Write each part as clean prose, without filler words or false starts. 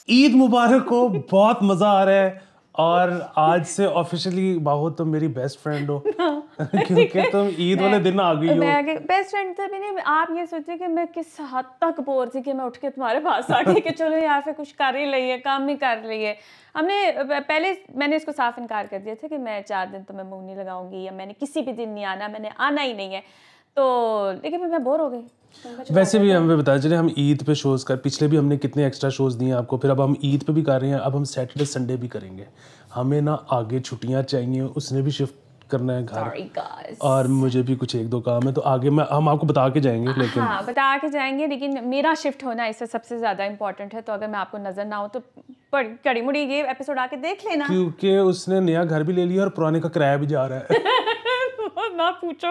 ईद मुबारक हो, बहुत मजा आ रहा है। और आज से ऑफिशियली बाहो तुम मेरी बेस्ट फ्रेंड हो क्योंकि तुम ईद वाले दिन आ गई हो। मैं बेस्ट फ्रेंड तो भी नहीं, आप ये सोचिए कि मैं किस हद तक बोर थी कि मैं उठ के तुम्हारे पास आ गई कि चलो यार फिर कुछ कर ही लिए, काम ही कर लिए। मैंने इसको साफ इनकार कर दिया था कि मैं 4 दिन तो मैं मुंह नहीं लगाऊंगी या मैंने किसी भी दिन नहीं आना, मैंने आना ही नहीं है। तो लेकिन फिर मैं बोर हो गई। वैसे भी हमें बताया चले हम ईद पे शोज कर, पिछले भी हमने कितने एक्स्ट्रा शोज दिए आपको, फिर अब हम ईद पे भी कर रहे हैं, अब हम सैटरडे संडे भी करेंगे। हमें ना आगे छुट्टियां चाहिए, उसने भी शिफ्ट करना है घर और मुझे भी कुछ 1-2 काम है, तो आगे हम आपको बता के जाएंगे। लेकिन हाँ बता के जाएंगे, लेकिन मेरा शिफ्ट होना इससे सबसे ज़्यादा इंपॉर्टेंट है। तो अगर मैं आपको नज़र ना हो तो कड़ी मुड़ी ये एपिसोड आके देख लेना, क्योंकि उसने नया घर भी ले लिया और पुराने का किराया भी जा रहा है ना पूछो,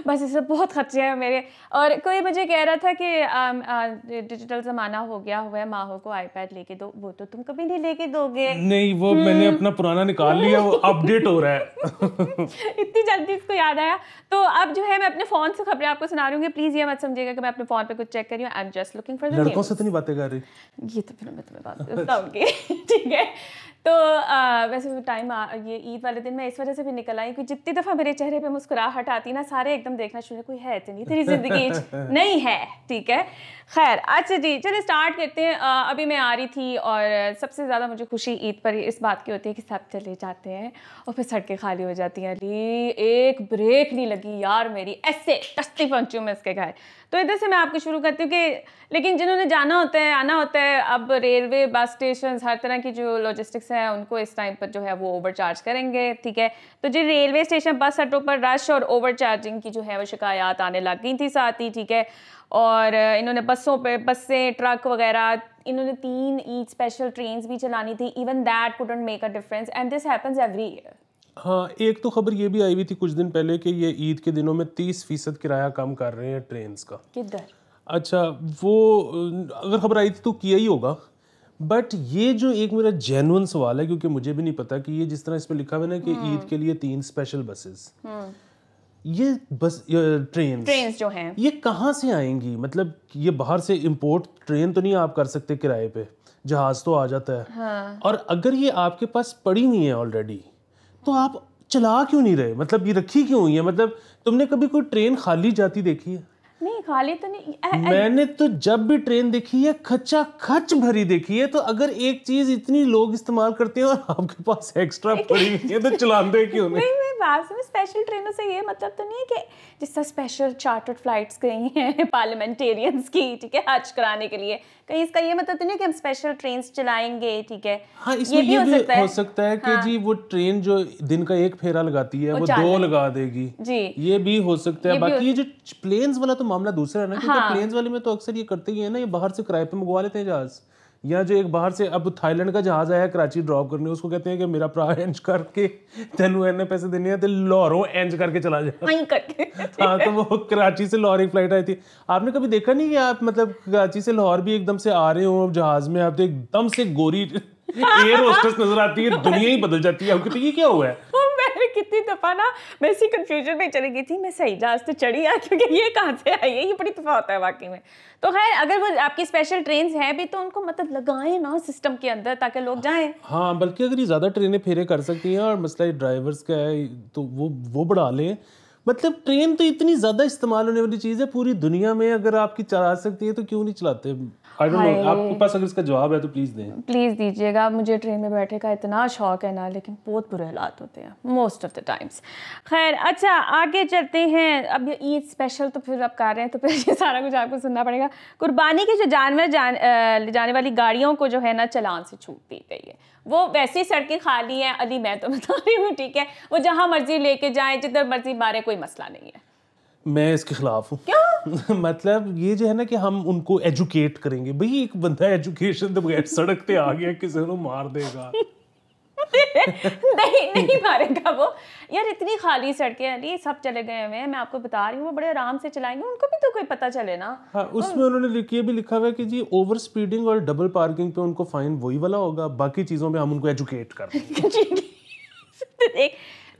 बस इससे बहुत खर्चे हैं मेरे। और कोई मुझे कह रहा था कि डिजिटल ज़माना हो गया हुआ है, माहो को आईपैड लेके दो। वो तो तुम कभी नहीं लेके दोगे। नहीं, वो मैंने अपना पुराना निकाल लिया, वो अपडेट हो रहा है इतनी जल्दी इसको याद आया। तो अब जो है मैं अपने फ़ोन से खबरें आपको सुना रही हूँ। प्लीज़ ये मत समझिएगा कि मैं अपने फ़ोन पे कुछ चेक कर रही हूँ। I am just looking for the news. लड़कों से तो नहीं बातें कर रही? ये तो फिर मैं तुम्हें बात बताऊंगी ठीक है। तो वैसे टाइम ये ईद वाले दिन मैं इस वजह से भी निकल आई कि जितनी दफ़ा मेरे चेहरे पे मुस्कुराहट आती ना, सारे एकदम देखना शुरू, कोई है तो नहीं तेरी ज़िंदगी नहीं है, ठीक है। खैर अच्छा जी, चलिए स्टार्ट करते हैं। अभी मैं आ रही थी और सबसे ज़्यादा मुझे खुशी ईद पर इस बात की होती है कि सब चले जाते हैं और फिर सड़कें खाली हो जाती हैं। अली एक ब्रेक नहीं लगी यार मेरी, ऐसे टस्ती पहुँची हूँ मैं इसके घर। तो इधर से मैं आपको शुरू करती हूँ कि लेकिन जिन्होंने जाना होता है, आना होता है, अब रेलवे, बस स्टेशन, हर तरह की जो लॉजिस्टिक्स है उनको इस टाइम पर जो है वो ओवरचार्ज करेंगे, ठीक है। तो जो रेलवे स्टेशन, बस अड्डों पर रश और ओवरचार्जिंग की जो है वो शिकायत आने लग गई थी साथ ही, ठीक है। और इन्होंने बसें, ट्रक वगैरह, इन्होंने 3 ईद स्पेशल ट्रेन्स भी चलानी थी। Even that couldn't make a difference and this happens every year. हाँ, एक तो खबर ये भी आई हुई थी कुछ दिन पहले कि ये ईद के दिनों में 30% किराया कम कर रहे हैं ट्रेन्स का। किधर? अच्छा, वो अगर खबर आई थी तो किया ही होगा। बट ये जो एक मेरा जेन्युइन सवाल है, क्योंकि मुझे भी नहीं पता कि ये जिस तरह इस पे लिखा हुआ है ना कि ईद के लिए 3 स्पेशल बसेस, ये बस ट्रेन्स जो हैं ये कहाँ से आएंगी? मतलब ये बाहर से इंपोर्ट ट्रेन तो नहीं आप कर सकते किराए पे, जहाज तो आ जाता है। हाँ। और अगर ये आपके पास पड़ी नहीं है ऑलरेडी तो आप चला क्यों नहीं रहे? मतलब ये रखी क्यों हुई है? मतलब तुमने कभी कोई ट्रेन खाली जाती देखी है? नहीं, खाली तो नहीं। मैंने तो जब भी ट्रेन देखी है खचा खच भरी देखी है। तो अगर एक चीज इतनी लोग इस्तेमाल करते हैं और आपके पास एक्स्ट्रा पड़ी हुई है तो चलाते क्यों नहीं? नहीं, बात में स्पेशल ट्रेनों से ये मतलब तो नहीं है कि जिस तरह स्पेशल चार्टर्ड फ्लाइट्स गई हैं पार्लियामेंटेरियंस की, ठीक है, हज कराने के लिए, कहीं इसका ये मतलब तो नहीं है कि हम स्पेशल ट्रेन्स चलाएंगे, ठीक है। हाँ, इसमें ये भी हो सकता है कि जी वो ट्रेन जो दिन का 1 फेरा लगाती है वो 2 लगा देगी जी, ये भी हो सकता है। बाकी ये जो प्लेन्स वाला तो मामला दूसरा है ना, क्योंकि प्लेन्स वाले में तो अक्सर ये करते ही है ना, ये बाहर से किराए पे मंगवा लेते हैं जहाज। या जो एक बाहर से अब थाईलैंड का जहाज आया कराची ड्रॉप करने, उसको कहते हैं कि मेरा भरा एंज करके तेनू इतने पैसे देने हैं तो लाहौरों एंज करके चला जाए करके। हाँ, तो वो कराची से लाहौर एक फ्लाइट आई थी। आपने कभी देखा नहीं कि आप मतलब कराची से लाहौर भी एकदम से आ रहे हो जहाज में, आप तो एकदम से गोरी एयर होस्टेस नजर आती है, दुनिया ही बदल जाती है। आपको तो ये क्या हुआ है? मैंने कितनी दफा ना मैं इसी कंफ्यूजन में चली गई थी, मैं सही जहाज तो चढ़ी है क्योंकि ये कहाँ से आई है, ये बड़ी तफावत है वाकई में। तो खैर अगर वो आपकी स्पेशल ट्रेन्स हैं भी तो उनको मतलब लगाएं ना सिस्टम के अंदर ताकि लोग जाएं। हाँ, बल्कि अगर ये ज़्यादा ट्रेनें फेरे कर सकती हैं और मसला ड्राइवर्स का है तो वो बढ़ा लें। मतलब ट्रेन तो इतनी ज़्यादा इस्तेमाल होने वाली चीज़ है पूरी दुनिया में, अगर आपकी चला सकती है तो क्यों नहीं चलाते? आई डोंट नो, आपके पास अगर इसका जवाब है तो प्लीज़ दें। प्लीज़ दीजिएगा। मुझे ट्रेन में बैठे का इतना शौक है ना, लेकिन बहुत बुरे हालात होते हैं मोस्ट ऑफ द टाइम्स। खैर अच्छा, आगे चलते हैं। अब ये ईद स्पेशल तो फिर आप कर रहे हैं तो फिर ये सारा कुछ आपको सुनना पड़ेगा। कुर्बानी के जो जानवर जाने वाली गाड़ियों को जो है ना चालान से छूट दी गई है। वो वैसे ही सड़कें खाली हैं अली, मैं तो बता रही हूँ, ठीक है। वो जहाँ मर्जी लेके जाएं, जिधर मर्जी मारे, कोई मसला नहीं है। मैं इसके खिलाफ हूँ। क्यों? मतलब ये जो है ना कि हम उनको एजुकेट करेंगे। भाई एक बंदा एजुकेशन तो बगैर सड़क पे आ गया, किसी को मार देगा नहीं मारेगा वो। यार इतनी खाली सड़कें अली, सब चले गए हुए हैं, मैं आपको बता रही हूँ, वो बड़े आराम से चलाएंगे, उनको भी तो कोई पता चले ना। हाँ, उसमें उन्होंने ये भी लिखा हुआ है कि जी ओवर स्पीडिंग और डबल पार्किंग पे उनको फाइन वही वाला होगा, बाकी चीज़ों में हम उनको एजुकेट कर देंगे।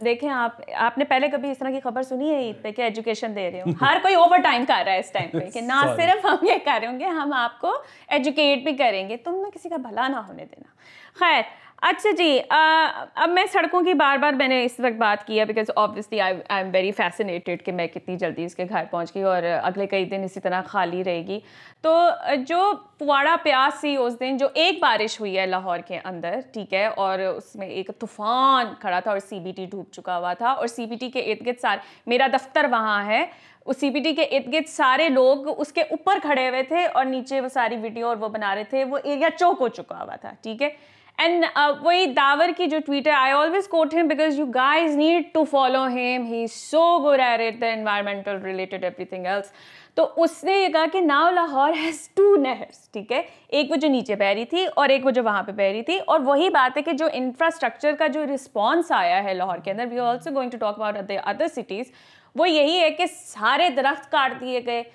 देखें आपने पहले कभी इस तरह की खबर सुनी है ईद पे कि एजुकेशन दे रहे हो? हर कोई ओवर टाइम कर रहा है इस टाइम पे कि ना सिर्फ हम ये कर रहे होंगे, हम आपको एजुकेट भी करेंगे, तुम ना किसी का भला ना होने देना। खैर, अच्छा जी, अब मैं सड़कों की बार बार मैंने इस वक्त बात की है because obviously I am very fascinated कि मैं कितनी जल्दी इसके घर पहुंच गई और अगले कई दिन इसी तरह खाली रहेगी। तो जो पुवाड़ा प्यास थी उस दिन, जो एक बारिश हुई है लाहौर के अंदर, ठीक है, और उसमें एक तूफान खड़ा था और CBT डूब चुका हुआ था और CBT के इर्द गिर्द सारे, मेरा दफ्तर वहाँ है, उस CBT के इर्द गिर्द सारे लोग उसके ऊपर खड़े हुए थे और नीचे वो सारी वीडियो और वो बना रहे थे, वो एरिया चौक हो चुका हुआ था, ठीक है। एंड वही दावर की जो ट्वीट है, I always quote him because you guys need to follow him, he is so good at it, the environmental related everything else. तो उसने ये कहा कि नाउ लाहौर हैज़ 2 नहर्स, ठीक है, एक वो जो नीचे बह रही थी और एक वो जो वहाँ पे बह रही थी। और वही बात है कि जो इंफ्रास्ट्रक्चर का जो रिस्पॉन्स आया है लाहौर के अंदर, we are also going to talk about other cities, वो यही है कि सारे दरख्त काट दिए गए,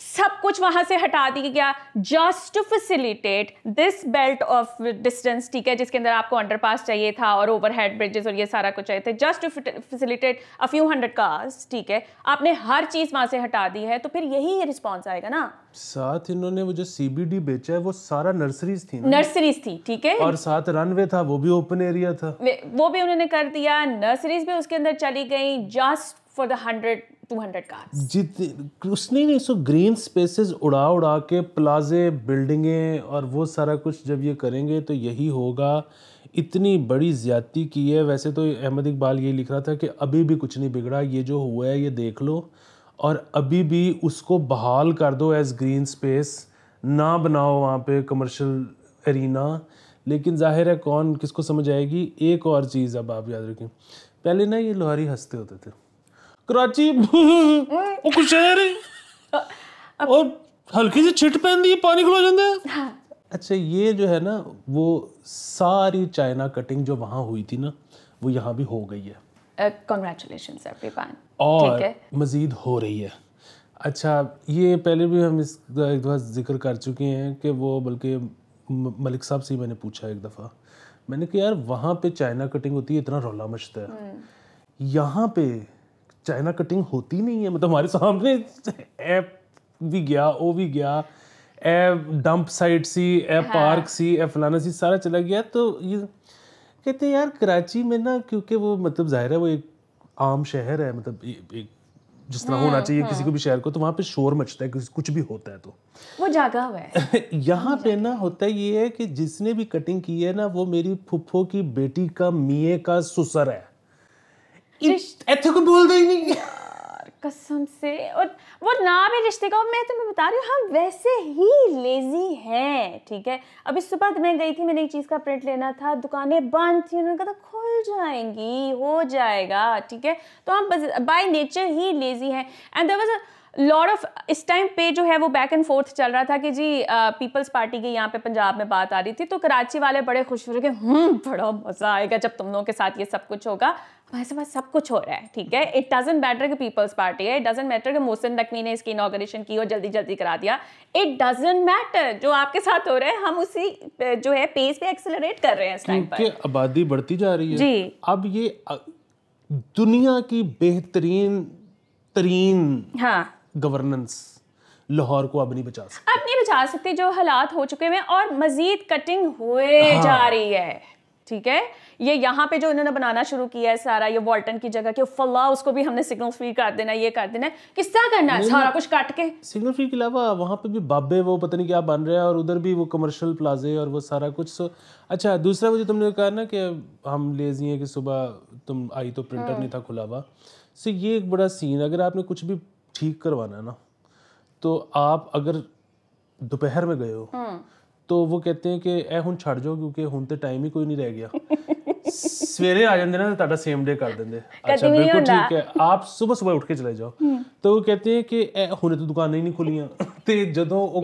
सब कुछ वहां से हटा दी गया just to facilitate this belt of distance, ठीक है, जिसके अंदर आपको अंडरपास चाहिए था और ओवरहेड ब्रिजेस और ये सारा कुछ चाहिए थे, just to facilitate a few 100 cars, ठीक है। आपने हर चीज वहां से हटा दी है, तो फिर यही रिस्पॉन्स आएगा ना। साथ इन्होंने वो जो CBD बेचा है वो सारा नर्सरीज थी ना? नर्सरीज थी, ठीक है, और साथ रनवे था, वो भी ओपन एरिया था, वो भी उन्होंने कर दिया, नर्सरीज भी उसके अंदर चली गई जस्ट फॉर द 100-200 कार्स। जितने उसने नहीं सो ग्रीन स्पेसेस उड़ा के प्लाजे, बिल्डिंगें और वो सारा कुछ जब ये करेंगे तो यही होगा। इतनी बड़ी ज्यादती की है। वैसे तो अहमद इकबाल ये लिख रहा था कि अभी भी कुछ नहीं बिगड़ा, ये जो हुआ है ये देख लो और अभी भी उसको बहाल कर दो एज ग्रीन स्पेस, ना बनाओ वहाँ पे कमर्शियल एरिना। लेकिन जाहिर है कौन किसको समझ आएगी। एक और चीज़ अब आप याद रखें, पहले ना ये लोहारी हंसते होते थे, कराची वो कुछ शहर है और हल्की सी छिट पहन दी पानी खुला जाता है। हाँ। अच्छा, ये जो है ना वो सारी चाइना कटिंग जो वहाँ हुई थी ना वो यहाँ भी हो गई है। Congratulations everyone. और मज़ीद हो रही है। अच्छा, ये पहले भी हम इस एक दफ़ा जिक्र कर चुके हैं कि वो, बल्कि मलिक साहब से मैंने पूछा एक दफ़ा, मैंने कहा यार वहाँ पे चाइना कटिंग होती है, इतना रौला मचता है, यहाँ पे चाइना कटिंग होती नहीं है। मतलब हमारे सामने ए भी गया, ओ भी गया, ए डंप साइट सी, ए पार्क सी, ए फलाना सी, सारा चला गया। तो ये कहते हैं यार कराची में ना, क्योंकि वो मतलब जाहिर है वो एक आम शहर है, मतलब एक जिस तरह होना चाहिए किसी को भी शहर को, तो वहाँ पे शोर मचता है, कुछ भी होता है तो वो जागा हुआ है। यहाँ पे ना होता ये है कि जिसने भी कटिंग की है ना वो मेरी फुफ्फो की बेटी का मियाँ का सुसर है, ऐसे कोई बोलता ही नहीं यार कसम से। और वो ना भी रिश्ते का, मैं तुम्हें बता रही हूँ हम वैसे ही लेजी हैं, ठीक है। अभी सुबह मैं गई थी, मैंने एक चीज़ का प्रिंट लेना था, दुकानें बंद थी, उन्होंने कहा था खुल जाएंगी, हो जाएगा, ठीक है। तो हम बाय नेचर ही लेजी हैं। And there was a lot of, इस टाइम पे जो है वो बैक एंड फोर्थ चल रहा था कि जी पीपल्स पार्टी की यहाँ पे पंजाब में बात आ रही थी, तो कराची वाले बड़े खुश हो रहे कि बड़ा मज़ा आएगा जब तुम लोगों के साथ ये सब कुछ होगा। हमारे पास सब कुछ हो रहा है, ठीक है। इट डजंट मैटर कि पीपल्स पार्टी है, इट डजंट मैटर कि मोहसिन नकवी ने इसकी इनॉग्रेशन की और जल्दी जल्दी करा दिया, इट डजंट मैटर। जो आपके साथ हो रहा है हम उसी जो है पेस पे एक्सेलरेट कर रहे हैं इस टाइम पर, क्योंकि आबादी बढ़ती जा रही है जी। अब ये दुनिया की बेहतरीन हाँ गवर्नेंस लाहौर को अब नहीं बचा सकती, अब नहीं बचा सकती जो हालात हो चुके हैं, और मजीद कटिंग हुए जा रही है, ठीक है। ये यहाँ पे जो इन्होंने बनाना शुरू किया है सारा, ये वॉल्टन की जगह के फल्ला, उसको भी हमने सिग्नल फ्री कर देना, ये कर देना, किस तरह करना है सारा कुछ काट के। सिग्नल फ्री के अलावा वहाँ पे भी बाबे वो पता नहीं क्या बन रहा है, और उधर भी वो कमर्शियल प्लाजे और वो सारा कुछ। सो अच्छा, दूसरा वो जो तुमने कहा ना कि हम लेजी हैं कि सुबह तुम आई तो प्रिंटर नहीं था खुला हुआ, सो ये एक बड़ा सीन। अगर आपने कुछ भी ठीक करवाना है ना, तो आप अगर दोपहर में गए हो तो वो कहते हैं कि ए हुन छड़ जाओ क्योंकि हुन तो टाइम ही कोई नहीं रह गया, सवेरे आ जाते ना तो सेम डे कर देंगे। अच्छा बिल्कुल ठीक है, आप सुबह सुबह उठ के चले जाओ, तो वो कहते हैं कि हुने तो दुकानें ही नहीं खुलियां, ते जदों वो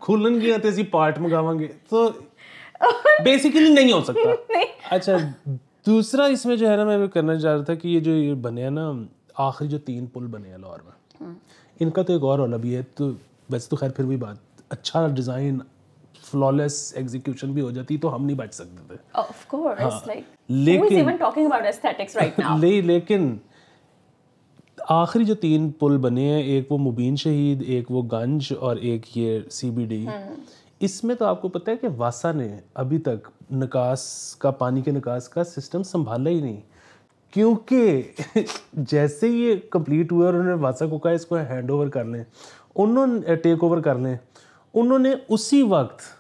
खुलनगियां ते असीं पार्ट मंगावांगे, तो बेसिकली नहीं हो सकता। अच्छा, दूसरा इसमें जो है ना मैं करना चाह रहा था कि ये जो ये बने हैं ना आखिरी जो 3 पुल बने हैं लाहौर में, इनका तो एक और वाला भी है। तो वैसे तो खैर फिर भी बात, अच्छा डिज़ाइन फ्लॉलेस एग्जीक्यूशन भी हो जाती तो हम नहीं बच सकते थे। ऑफ कोर्स, लाइक लेकिन who is even talking about aesthetics right now? लेकिन आखिरी जो 3 पुल बने हैं, एक वो मुबीन शहीद, एक वो गंज और एक ये CBD, इसमें तो आपको पता है कि वासा ने अभी तक निकास का, पानी के निकास का सिस्टम संभाला ही नहीं, क्योंकि जैसे ये कंप्लीट हुआ और उन्होंने वासा को कहा इसको हैंड ओवर कर लें, उन्होंने टेक ओवर कर लें, उन्होंने उसी वक्त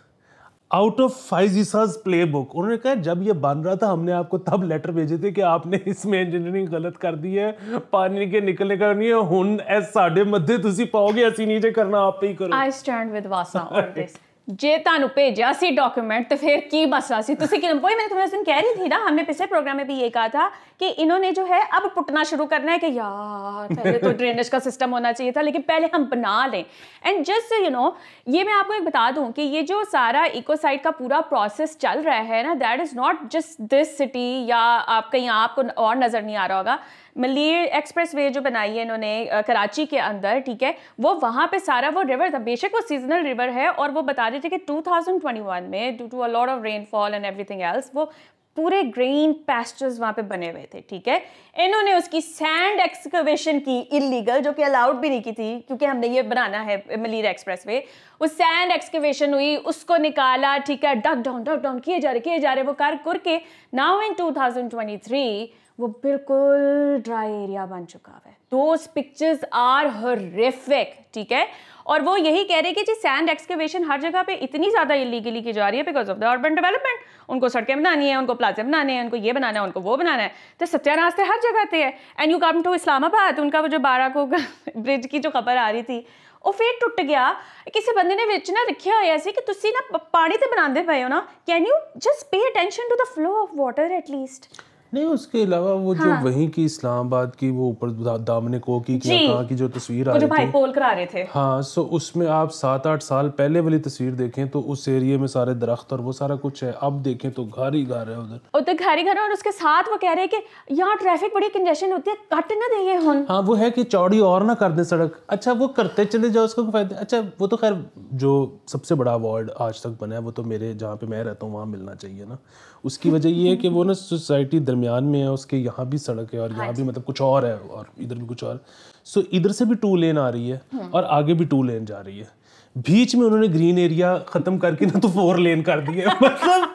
आउट ऑफ फाइजिसाज प्ले बुक उन्होंने कहा जब ये बन रहा था हमने आपको तब लेटर भेजे थे कि आपने इसमें इंजीनियरिंग गलत कर दी है, पानी के निकलने का नहीं है, हुन ऐ साडे मध्य तुसी पाओगे, असी नीचे करना आप पे ही करो। आई स्टैंड विद वासा ऑन दिस। जे तानू भेजा सी डॉक्यूमेंट तो फिर की मसला सी, तुसी कि वही मैंने तुम्हें उस दिन कह रही थी ना, हमने पिछले प्रोग्राम में भी ये कहा था कि इन्होंने जो है अब पुटना शुरू करना है कि यार पहले तो ड्रेनेज का सिस्टम होना चाहिए था, लेकिन पहले हम बना लें। एंड जस्ट यू नो, ये मैं आपको एक बता दूं कि ये जो सारा इकोसाइड का पूरा प्रोसेस चल रहा है ना, that is not just this city, या आप कहीं आपको और नज़र नहीं आ रहा होगा, मलीर एक्सप्रेस वे जो बनाई है इन्होंने कराची के अंदर, ठीक है, वो वहाँ पे सारा वो रिवर था, बेशक वो सीजनल रिवर है, और वो बता रहे थे कि 2021 में due to a lot of rainfall and everything else वो पूरे ग्रीन पैस्चर्स वहाँ पे बने हुए थे, ठीक है। इन्होंने उसकी सैंड एक्सकवेशन की इलीगल, जो कि अलाउड भी नहीं की थी क्योंकि हमने ये बनाना है मलीर एक्सप्रेस वे, उस सैंड एक्सकवेशन हुई, उसको निकाला, ठीक है, डक डाउन किए जा रहे वो कर के नाउ इन 2023 वो बिल्कुल ड्राई एरिया बन चुका है। दोज पिक्चर्स आर हॉरिफिक, ठीक है। और वो यही कह रहे हैं कि जी सैंड एक्सकवेशन हर जगह पे इतनी ज़्यादा इलीगली की जा रही है because of the urban development. उनको सड़कें बनानी है, उनको प्लाजे बनाने हैं, उनको ये बनाना है, उनको वो बनाना है, तो सत्यानाश तो हर जगह पे है। And you come to Islamabad, उनका वो जो 12 को ब्रिज की जो खबर आ रही थी ਉਹ फिर टुट गया, किसी बंदे ने विच ना रखा होया सी कि तुसी ना पानी ते बनांदे पए हो ना, can you just pay attention to the flow of water at least. नहीं, उसके अलावा वो जो वहीं की इस्लामाबाद की वो ऊपर दामने को की कहाँ की जो तस्वीर आ रही थी, भाई पोल करा रहे थे, हाँ, सो उसमें आप 7-8 साल पहले वाली तस्वीर देखें तो उस एरिया में सारे दरख्त और वो सारा कुछ है, अब देखें तो घर ही घर है उधर घर ही घर है। और उसके साथ वो कह रहे हैं कि यहाँ ट्रैफिक बड़ी कंजेशन होती है, कट ना देंगे हम। हाँ, वो है कि चौड़ी और ना कर दें सड़क। अच्छा, वो करते चले जाओ, उसको फायदा। अच्छा, वो तो खैर जो सबसे बड़ा अवार्ड आज तक बना है वो तो मेरे जहाँ पे मैं रहता हूँ वहाँ मिलना चाहिए ना। उसकी वजह ये है कि वो ना सोसाइटी दरमियान में है, उसके यहाँ भी सड़क है और यहाँ भी मतलब कुछ और है और इधर भी कुछ और। सो इधर से भी 2 लेन आ रही है और आगे भी 2 लेन जा रही है। बीच में उन्होंने ग्रीन एरिया खत्म करके ना तो 4 लेन कर दिए। मतलब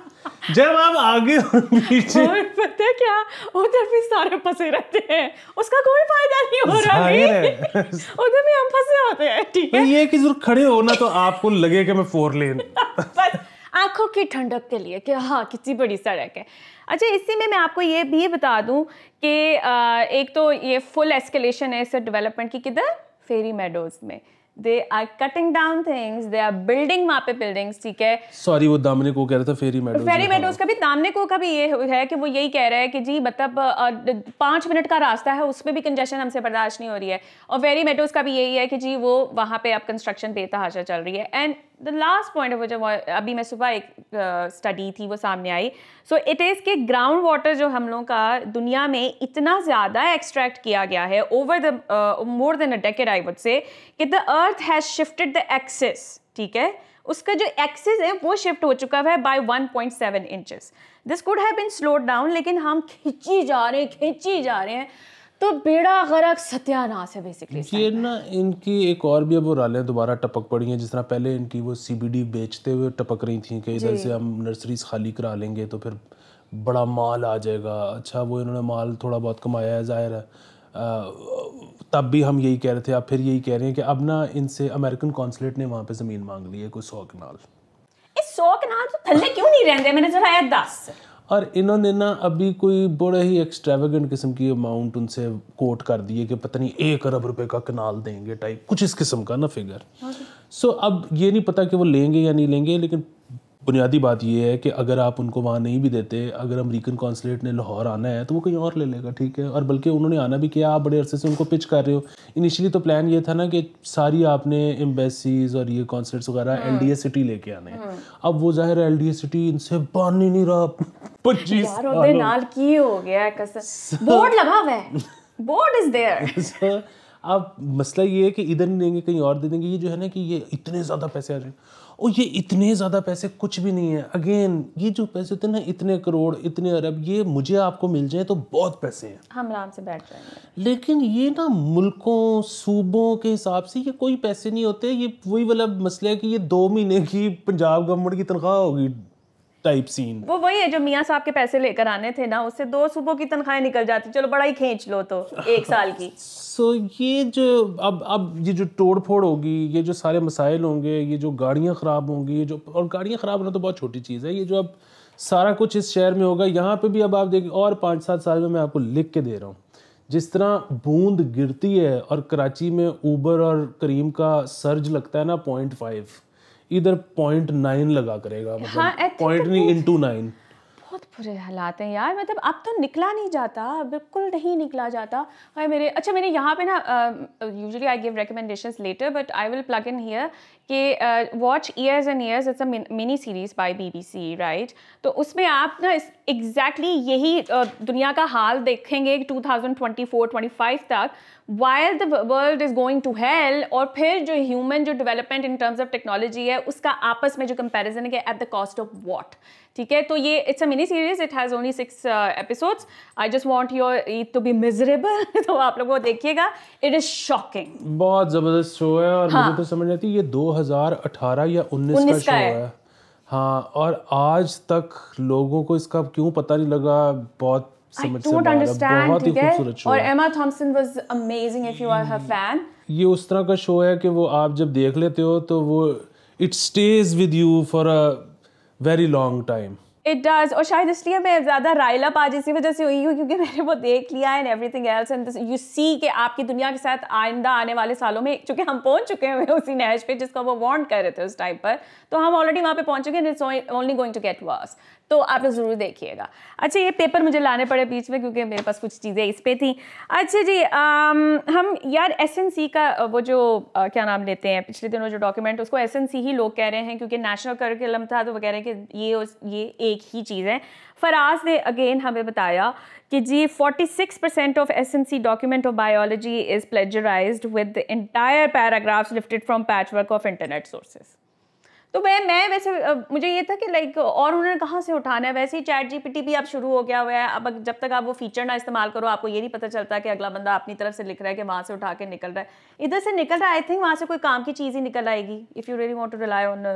जब आप आगे और पीछे, और पता है क्या, उधर भी सारे फंसे रहते हैं, उसका कोई फायदा नहीं हो रहा है। उधर भी हम फंसे होते हैं, ठीक है। ये कि जरूर खड़े हो ना तो आपको लगे कि मैं 4 लेन बस आंखों की ठंडक के लिए कि हाँ कितनी बड़ी सड़क है। अच्छा, इसी में मैं आपको ये भी बता दूं कि एक तो ये फुल एस्केलेशन है इस डेवलपमेंट की, किधर फेरी मेडोज में they are cutting down things, they are building वहाँ पे बिल्डिंग्स, ठीक है। सॉरी, वो दामने को कह रहा था फेरी मेडोज का भी, दामने को का भी ये है कि वो यही कह रहा है कि जी मतलब 5 मिनट का रास्ता है, उसमें भी कंजेशन हमसे बर्दाश्त नहीं हो रही है। और फेरी मेडोज का भी यही है कि जी वो वहाँ पे अब कंस्ट्रक्शन बेतहाशा चल रही है। एंड द लास्ट पॉइंट वो जब अभी मैं सुबह एक स्टडी थी वो सामने आई, सो इट इज़ कि ग्राउंड वाटर जो हम लोगों का दुनिया में इतना ज़्यादा एक्सट्रैक्ट किया गया है over the more than a decade, I would say, कि the earth has shifted the axis, ठीक है। उसका जो एक्सिस है वो शिफ्ट हो चुका है by 1.7 inches. This could have been slowed down, लेकिन हम खींची जा रहे हैं तो बेड़ा गरक सत्यानाश है बेसिकली। ये ना इनकी एक और भी अब वो रालें दोबारा टपक पड़ी हैं, जिस तरह पहले इनकी वो CBD बेचते हुए टपक रही थी कि इधर से हम नर्सरीज खाली करा लेंगे तो फिर बड़ा माल आ जाएगा। अच्छा, वो इन्होंने माल थोड़ा बहुत कमाया है, जाहिर है। तब भी हम यही कह रहे थे, अब फिर यही कह रहे हैं कि अब ना इनसे अमेरिकन कॉन्सुलेट ने वहाँ पे ज़मीन मांग ली है, कोई 100 कनाल। इस 100 कनाल तो थल्ले क्यों नहीं रहते, मैंने जरा आया 10। और इन्होंने ना अभी कोई बड़ा ही एक्सट्रावेगेंट किस्म की अमाउंट उनसे कोट कर दी है कि पता नहीं 1 अरब रुपए का कनाल देंगे टाइप, कुछ इस किस्म का ना फिगर। सो अब ये नहीं पता कि वो लेंगे या नहीं लेंगे, लेकिन बुनियादी बात ये है कि अगर आप उनको वहाँ नहीं भी देते, अगर अमेरिकन कॉन्सुलेट ने लाहौर आना है तो वो कहीं और ले लेगा, ठीक है। और बल्कि उन्होंने आना भी किया, आप बड़े अरसे से उनको पिच कर रहे हो। इनिशियली तो प्लान ये था ना कि सारी आपने एम्बेसीज और ये कॉन्सुलेट्स वगैरह LDA सिटी लेके आने हैं। अब वो जाहिर है LDA सिटी इनसे बन ही नहीं रहा। 25 नाल की हो गया कसम, बोर्ड लगा हुआ है, बोर्ड इज देयर। अब मसला ये है कि इधर नहीं देंगे, कहीं और दे देंगे। ये जो है ना कि ये इतने ज़्यादा पैसे आ जाएंगे। और ये इतने ज़्यादा पैसे कुछ भी नहीं है। अगेन ये जो पैसे होते हैं ना, इतने करोड़, इतने अरब, ये मुझे आपको मिल जाए तो बहुत पैसे हैं, हम आराम से बैठ जाएंगे। लेकिन ये ना मुल्कों सूबों के हिसाब से ये कोई पैसे नहीं होते। ये वही वाला मसला है कि ये 2 महीने की पंजाब गवर्नमेंट की तनख्वाह होगी टाइप सीन। वो वही है जो मियाँ साहब के पैसे लेकर आने थे ना, उससे 2 सूबों की तनख्वाहें निकल जाती, चलो बड़ा ही खींच लो तो 1 साल की। सो ये जो अब ये जो तोड़ फोड़ होगी, ये जो सारे मसाइल होंगे, ये जो गाड़ियाँ ख़राब होंगी, ये जो, और गाड़ियाँ ख़राब होना तो बहुत छोटी चीज़ है, ये जो अब सारा कुछ इस शहर में होगा, यहाँ पे भी अब आप देखिए और 5-7 साल में मैं आपको लिख के दे रहा हूँ, जिस तरह बूंद गिरती है और कराची में ऊबर और करीम का सर्ज लगता है ना 0.5, इधर 0.9 लगा करेगा, मतलब हाँ, पॉइंट नहीं इंटू 9। बहुत बुरे हालात हैं यार, मतलब अब तो निकला नहीं जाता, बिल्कुल नहीं निकला जाता। हाय मेरे यहाँ पे ना, usually I give recommendations letter but I will plug in here कि watch years and years, it's a mini series by BBC, right. तो उसमें आप ना एग्जैक्टली यही दुनिया का हाल देखेंगे 2024-25 तक, while the world is going to hell, और फिर जो ह्यूमन जो development in terms of technology है उसका आपस में जो कंपैरिजन है at the cost of what, ठीक है। तो ये it's a mini series, it has only 6 episodes. I just want your Eid to be miserable तो आप लोग वो देखिएगा, इट इज शॉकिंग। बहुत ज़बरदस्त शो है, और मुझे तो समझ नहीं आती ये 2018 या 19 का शो है। हाँ, और आज तक लोगों को इसका क्यों पता नहीं लगा, बहुत समझ से बाहर है, बहुत ही खूबसूरत शो और है। Emma Thompson was amazing if you are her fan. ये उस तरह का शो है कि वो आप जब देख लेते हो तो वो it stage with you for a very long time. It does, और शायद इसलिए मैं ज़्यादा राइल अप आज इसी वजह से हुई हूँ क्योंकि मैंने वो देख लिया and everything else, and you see कि आपकी दुनिया के साथ आइंदा आने वाले सालों में, चूँकि हम पहुँच चुके हैं उसी नहज पे जिसका वो वार्न कर रहे थे उस टाइम पर, तो हम ऑलरेडी वहाँ पे पहुँच चुके हैं, it's only going to get worse. तो आप ज़रूर देखिएगा। अच्छा, ये पेपर मुझे लाने पड़े बीच में क्योंकि मेरे पास कुछ चीज़ें इस पे थी। अच्छा जी, हम यार SNC का वो जो क्या नाम लेते हैं, पिछले दिनों जो डॉक्यूमेंट, उसको SNC ही लोग कह रहे हैं क्योंकि नेशनल करिकुलम था, तो वो कह रहे हैं कि ये एक ही चीज़ है। फराज ने अगेन हमें बताया कि जी 46% of SNC document of biology is plagiarised with the entire paragraphs lifted from patchwork of internet sources. तो मैं वैसे मुझे ये था कि लाइक, और उन्होंने कहाँ से उठाना है, वैसे ही ChatGPT भी अब शुरू हो गया हुआ है। अब जब तक आप वो फीचर ना इस्तेमाल करो, आपको ये नहीं पता चलता कि अगला बंदा अपनी तरफ से लिख रहा है कि वहाँ से उठा के निकल रहा है, इधर से निकल रहा है। आई थिंक वहाँ से कोई काम की चीज़ ही निकल आएगी if you really want to rely on.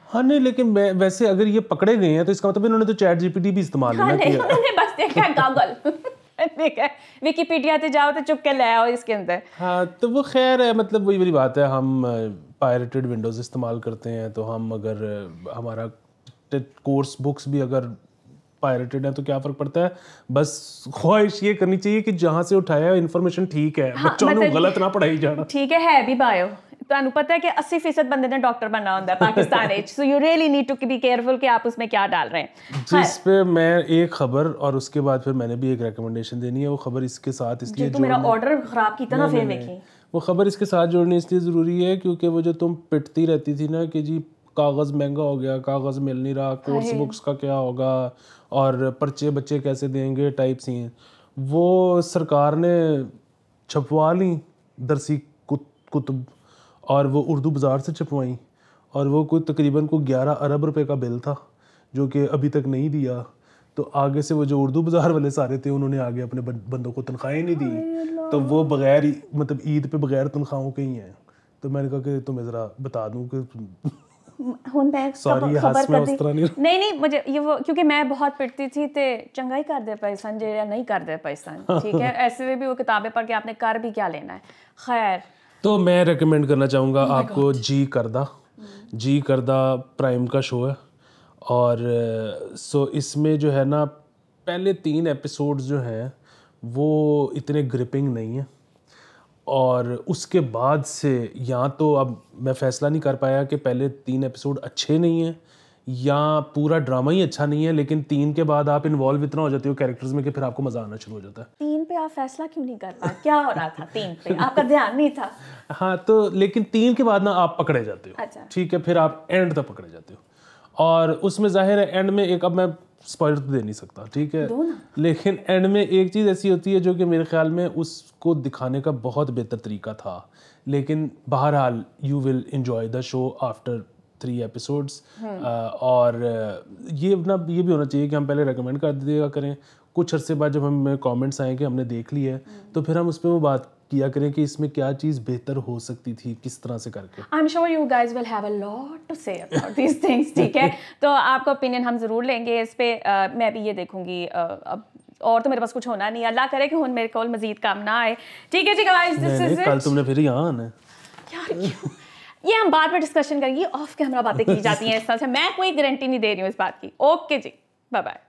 हाँ नहीं, लेकिन वैसे अगर ये पकड़े गए हैं तो इसका मतलब इन्होंने तो ChatGPT भी इस्तेमाल नहीं किया। उन्होंने बस देखा गूगल ठीक है, विकिपीडिया पे जाओ तो चुप के ले आओ इसके अंदर। हाँ, तो वो खैर है, मतलब वही वाली बात है, हम पायरेटेड विंडोज़ इस्तेमाल करते हैं, तो हम अगर हमारा कोर्स बुक्स भी अगर पायरेटेड है तो क्या फ़र्क पड़ता है। बस ख्वाहिश ये करनी चाहिए कि जहाँ से उठाया इन्फॉर्मेशन ठीक है, बच्चों ने गलत ना पढ़ाई जाना। ठीक है भी बायो, ਤੁਹਾਨੂੰ पता है कि 80% बंदे ने डॉक्टर बनना होता है पाकिस्तान में, so you really need to be careful कि आप उसमें क्या डाल रहे हैं। जिस पे मैं एक खबर, और उसके बाद फिर मैंने भी एक रिकमेंडेशन देनी है, वो खबर इसके साथ इसलिए तो मेरा ऑर्डर खराब की तरह फिर देखी, वो खबर इसके साथ जोड़नी इसलिए ज़रूरी है क्योंकि वो जो तुम पिटती रहती थी ना कि जी कागज़ महंगा हो गया, कागज़ मिल नहीं रहा, कोर्स बुक्स का क्या होगा, और पर्चे बच्चे कैसे देंगे टाइप सी, वो सरकार ने छपवा ली दरसी कुतुब, और वो उर्दू बाज़ार से छपवाई, और वो कोई तकरीबन को 11 अरब रुपए का बिल था जो कि अभी तक नहीं दिया। तो आगे से वो जो उर्दू बाज़ार वाले सारे थे उन्होंने आगे अपने बंदों को तनख्वाहें नहीं दी, तो वो बगैर मतलब ईद पे बगैर तनख्वाहों के ही हैं। तो मैंने कहा कि तुम्हें ज़रा बता दूँ कि सॉरी हाथ में उस तरह नहीं मुझे ये वो, क्योंकि मैं बहुत पिटती थी ते चंगाई कर दे पाकिस्तान जे या नहीं कर दे पाकिस्तान, ठीक है। ऐसे में भी वो किताबें पढ़ के आपने कर भी क्या लेना है। खैर, तो मैं रेकमेंड करना चाहूँगा आपको जी करदा प्राइम का शो है, और सो इसमें जो है ना पहले 3 एपिसोड्स जो हैं वो इतने ग्रिपिंग नहीं है, और उसके बाद से या तो अब मैं फ़ैसला नहीं कर पाया कि पहले 3 एपिसोड अच्छे नहीं हैं या पूरा ड्रामा ही अच्छा नहीं है, लेकिन 3 के बाद आप इन्वॉल्व इतना हो जाते हो कैरेक्टर्स में कि फिर आपको मज़ा आना शुरू हो जाता है। 3 पे आप फैसला क्यों नहीं कर पाए, क्या हो रहा था 3 पे, आपका ध्यान नहीं था? हाँ, तो लेकिन 3 के बाद ना आप पकड़े जाते हो। अच्छा, ठीक है, फिर आप एंड तक पकड़े जाते हो, और उसमें जाहिर है एंड में एक, अब मैं स्पॉइलर तो दे नहीं सकता, ठीक है, लेकिन एंड में एक चीज़ ऐसी होती है जो कि मेरे ख्याल में उसको दिखाने का बहुत बेहतर तरीका था, लेकिन बहरहाल you will enjoy the show after 3 episodes. और ये भी होना चाहिए कि हम पहले रेकमेंड कर दिया करें, कुछ अरसे बाद जब हमें कमेंट्स आए कि हमने देख ली है तो फिर हम उस पर वो बात किया करें कि इसमें क्या चीज़ बेहतर हो सकती थी, किस तरह से करके। I am sure you guys will have a lot to say about these things, ठीक है। तो आपका ओपिनियन हम ज़रूर लेंगे इस पे। मैं भी ये देखूंगी। अब और तो मेरे पास कुछ होना नहीं, अल्लाह करे कि हुन मेरे को मजीद काम ना आए, ठीक है जी गाइस। This is it. कल तुमने फिर यहाँ आना है यार क्यों? ये हम बाद में डिस्कशन करेंगे, ऑफ कैमरा बातें की जाती हैं इस तरह से, मैं कोई गारंटी नहीं दे रही हूँ इस बात की। ओके जी, बाय बाय।